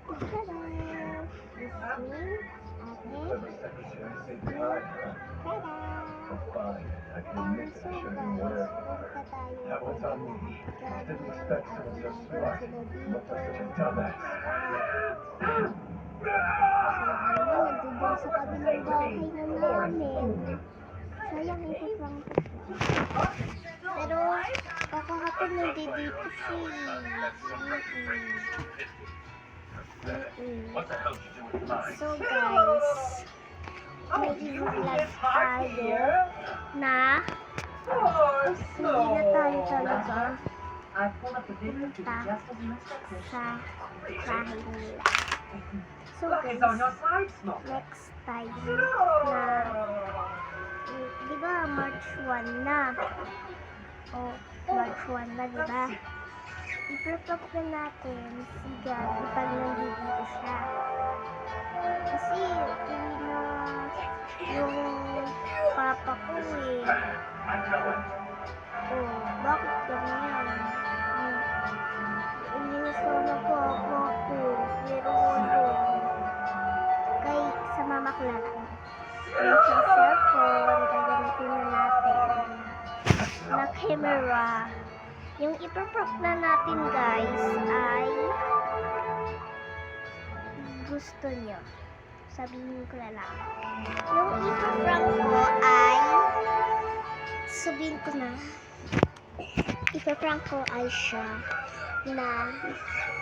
Tada! This is ate. Tada! So guys, punta tayo doon na at Gabi at nandun sila dito. Nandun sa kabilang bahay na namin. Sayang ipaprank ko siya. Pero kakahapon nandito siya. So guys, may i-vlog tayo na hindi na tayo talaga pumunta sa bahay nila. So guys, next time na, di ba March 1 na? O, March 1 na, di ba? I-prepare na natin si Gabi pag nandito siya. Kasi, uwi na yung papa ko eh. Oh, bakit ganyan? Uwi na sana papa ko. Pero kay sa mama ko lang. Yung sa cellphone, gagamitin na natin na camera. Yung ipaprop na natin guys ay gusto nyo. Sabihin ko na lang. Yung ipaprop ko ay sabihin ko na. Ipaprank ko ay siya na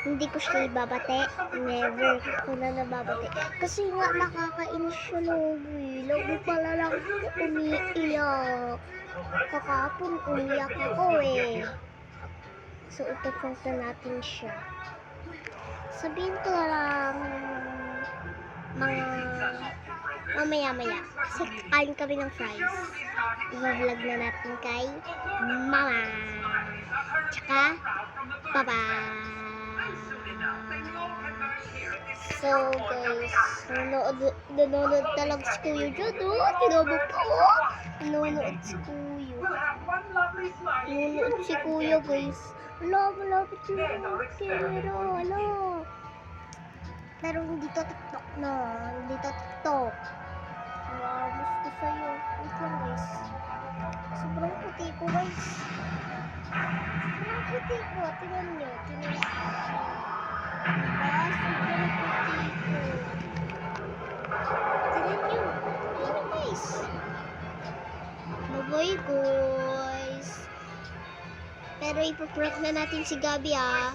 hindi ko siya ibabate. Never ko na nababate. Kasi nga nakakainis siya lagi. Lagi pala lang umiiyak. Kakapon umiyak ako eh. So ipaprank na natin siya. Sabihin ko na lang mamaya. Kasi kain kami ng fries. I-vlog na natin kay mama. Tsaka papa. So guys, nanonood talaga si Kuya dyan, oh. Tinabog ko, oh. Nanonood si Kuya. Nanonood si Kuya, guys. Malapit yung camera, wala. Pero hindi to TikTok na. Hindi to TikTok. Gusto ko sa'yo. Wait lang, guys. Sobrang puti ko, guys. Sobrang puti ko. Tingnan nyo. Sobrang puti ko. Tingnan nyo. Tingnan, guys. Bye-bye, guys. Pero ipaprank na natin si Gabi, ah.